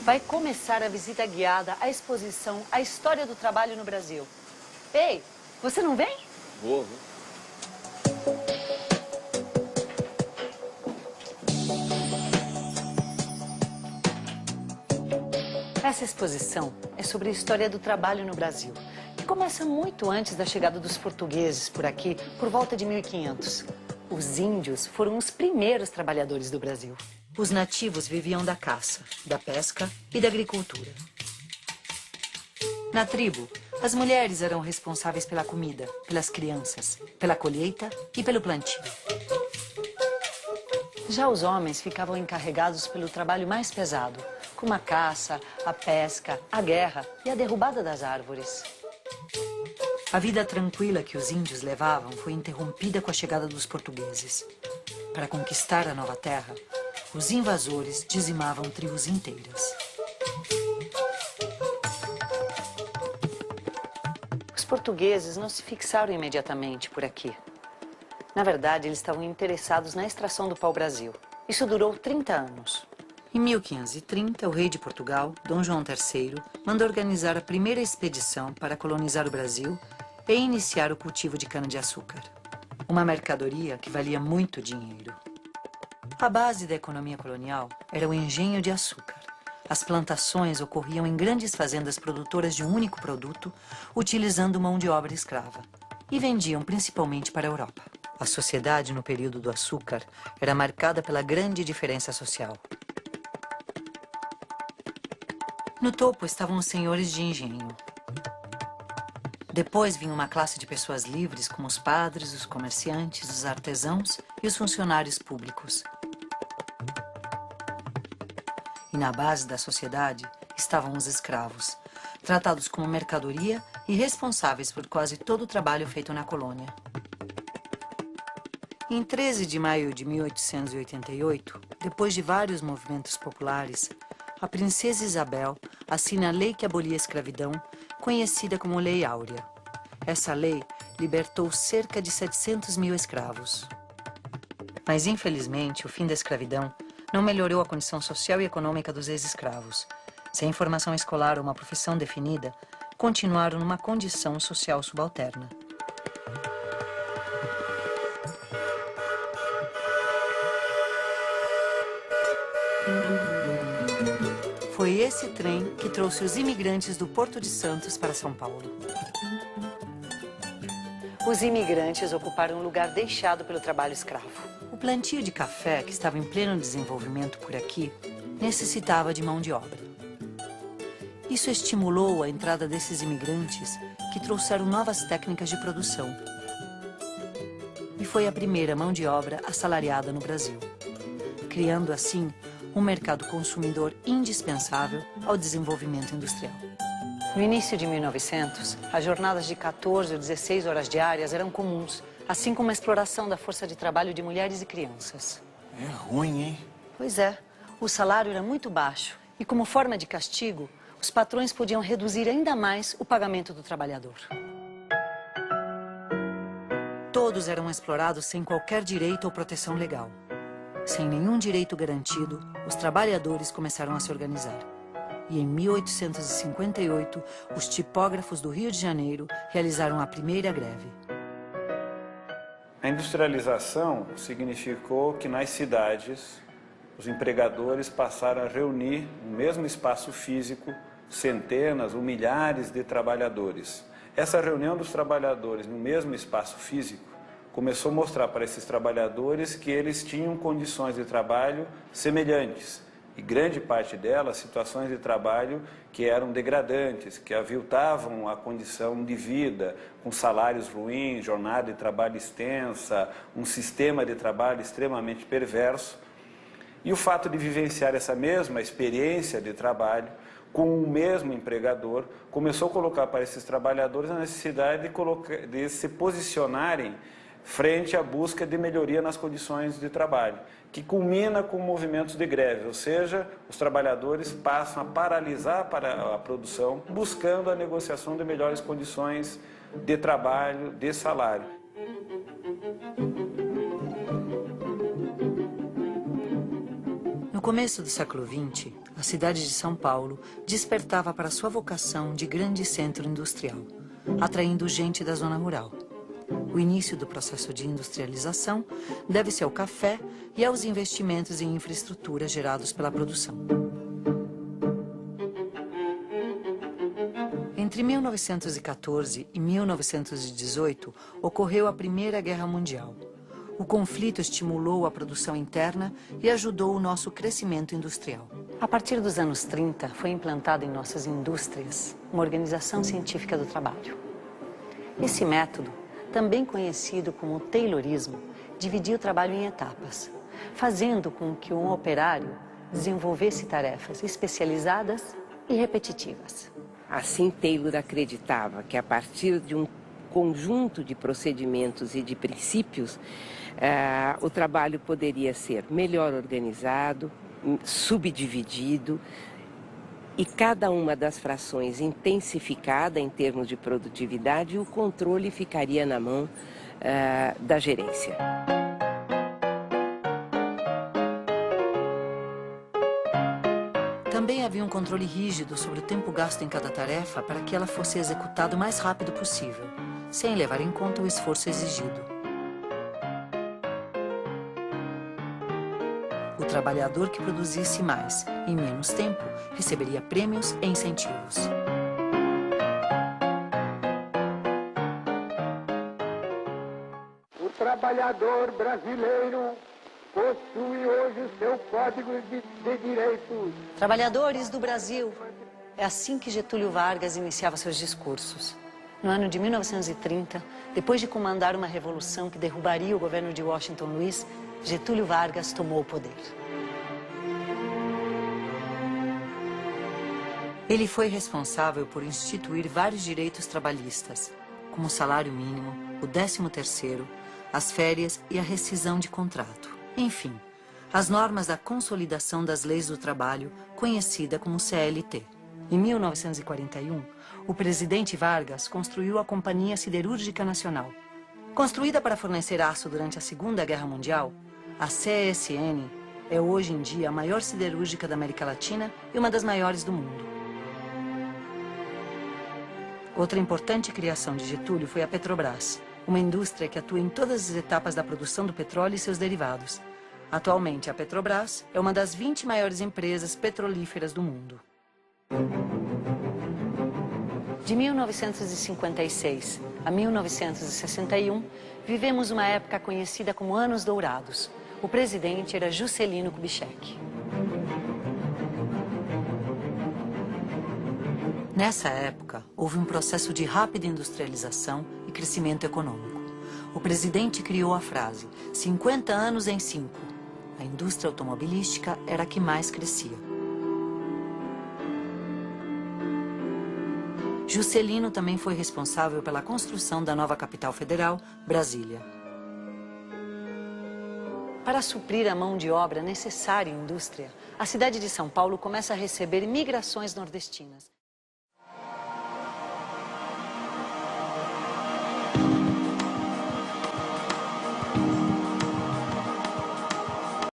vai começar a visita guiada à exposição A História do Trabalho no Brasil. Ei, você não vem? Vou. Essa exposição é sobre a história do trabalho no Brasil, que começa muito antes da chegada dos portugueses por aqui, por volta de 1500. Os índios foram os primeiros trabalhadores do Brasil. Os nativos viviam da caça, da pesca e da agricultura. Na tribo, as mulheres eram responsáveis pela comida, pelas crianças, pela colheita e pelo plantio. Já os homens ficavam encarregados pelo trabalho mais pesado, como a caça, a pesca, a guerra e a derrubada das árvores. A vida tranquila que os índios levavam foi interrompida com a chegada dos portugueses. Para conquistar a nova terra, os invasores dizimavam tribos inteiras. Os portugueses não se fixaram imediatamente por aqui. Na verdade, eles estavam interessados na extração do pau-brasil. Isso durou 30 anos. Em 1530, o rei de Portugal, Dom João III, mandou organizar a primeira expedição para colonizar o Brasil e iniciar o cultivo de cana-de-açúcar. Uma mercadoria que valia muito dinheiro. A base da economia colonial era o engenho de açúcar. As plantações ocorriam em grandes fazendas produtoras de um único produto, utilizando mão de obra escrava, e vendiam principalmente para a Europa. A sociedade no período do açúcar era marcada pela grande diferença social. No topo estavam os senhores de engenho. Depois vinha uma classe de pessoas livres, como os padres, os comerciantes, os artesãos e os funcionários públicos. E na base da sociedade estavam os escravos, tratados como mercadoria e responsáveis por quase todo o trabalho feito na colônia. Em 13 de maio de 1888, depois de vários movimentos populares, a princesa Isabel assina a lei que abolia a escravidão, conhecida como Lei Áurea. Essa lei libertou cerca de 700 mil escravos. Mas, infelizmente, o fim da escravidão não melhorou a condição social e econômica dos ex-escravos. Sem formação escolar ou uma profissão definida, continuaram numa condição social subalterna. Foi esse trem que trouxe os imigrantes do Porto de Santos para São Paulo. Os imigrantes ocuparam um lugar deixado pelo trabalho escravo. O plantio de café, que estava em pleno desenvolvimento por aqui, necessitava de mão de obra. Isso estimulou a entrada desses imigrantes que trouxeram novas técnicas de produção. E foi a primeira mão de obra assalariada no Brasil, criando assim um mercado consumidor indispensável ao desenvolvimento industrial. No início de 1900, as jornadas de 14 ou 16 horas diárias eram comuns, assim como a exploração da força de trabalho de mulheres e crianças. É ruim, hein? Pois é, o salário era muito baixo e, como forma de castigo, os patrões podiam reduzir ainda mais o pagamento do trabalhador. Todos eram explorados sem qualquer direito ou proteção legal. Sem nenhum direito garantido, os trabalhadores começaram a se organizar. E em 1858, os tipógrafos do Rio de Janeiro realizaram a primeira greve. A industrialização significou que nas cidades os empregadores passaram a reunir no mesmo espaço físico centenas ou milhares de trabalhadores. Essa reunião dos trabalhadores no mesmo espaço físico começou a mostrar para esses trabalhadores que eles tinham condições de trabalho semelhantes. E grande parte delas, situações de trabalho que eram degradantes, que aviltavam a condição de vida, com salários ruins, jornada de trabalho extensa, um sistema de trabalho extremamente perverso. E o fato de vivenciar essa mesma experiência de trabalho com o mesmo empregador começou a colocar para esses trabalhadores a necessidade de se posicionarem frente à busca de melhoria nas condições de trabalho, que culmina com movimentos de greve, ou seja, os trabalhadores passam a paralisar a produção, buscando a negociação de melhores condições de trabalho, de salário. No começo do século XX, a cidade de São Paulo despertava para sua vocação de grande centro industrial, atraindo gente da zona rural. O início do processo de industrialização deve-se ao café e aos investimentos em infraestrutura gerados pela produção. Entre 1914 e 1918, ocorreu a Primeira Guerra Mundial. O conflito estimulou a produção interna e ajudou o nosso crescimento industrial. A partir dos anos 30, foi implantada em nossas indústrias uma organização científica do trabalho. Esse método, também conhecido como Taylorismo, dividia o trabalho em etapas, fazendo com que um operário desenvolvesse tarefas especializadas e repetitivas. Assim, Taylor acreditava que a partir de um conjunto de procedimentos e de princípios, o trabalho poderia ser melhor organizado, subdividido, e cada uma das frações intensificada em termos de produtividade, e o controle ficaria na mão da gerência. Também havia um controle rígido sobre o tempo gasto em cada tarefa para que ela fosse executada o mais rápido possível, sem levar em conta o esforço exigido. O trabalhador que produzisse mais, em menos tempo, receberia prêmios e incentivos. O trabalhador brasileiro possui hoje o seu código de direitos. Trabalhadores do Brasil. É assim que Getúlio Vargas iniciava seus discursos. No ano de 1930, depois de comandar uma revolução que derrubaria o governo de Washington Luiz, Getúlio Vargas tomou o poder. Ele foi responsável por instituir vários direitos trabalhistas, como o salário mínimo, o 13º, as férias e a rescisão de contrato. Enfim, as normas da Consolidação das Leis do Trabalho, conhecida como CLT. Em 1941, o presidente Vargas construiu a Companhia Siderúrgica Nacional. Construída para fornecer aço durante a Segunda Guerra Mundial, a CSN é hoje em dia a maior siderúrgica da América Latina e uma das maiores do mundo. Outra importante criação de Getúlio foi a Petrobras, uma indústria que atua em todas as etapas da produção do petróleo e seus derivados. Atualmente, a Petrobras é uma das 20 maiores empresas petrolíferas do mundo. De 1956 a 1961, vivemos uma época conhecida como Anos Dourados. O presidente era Juscelino Kubitschek. Nessa época, houve um processo de rápida industrialização e crescimento econômico. O presidente criou a frase 50 anos em 5. A indústria automobilística era a que mais crescia. Juscelino também foi responsável pela construção da nova capital federal, Brasília. Para suprir a mão de obra necessária em indústria, a cidade de São Paulo começa a receber migrações nordestinas.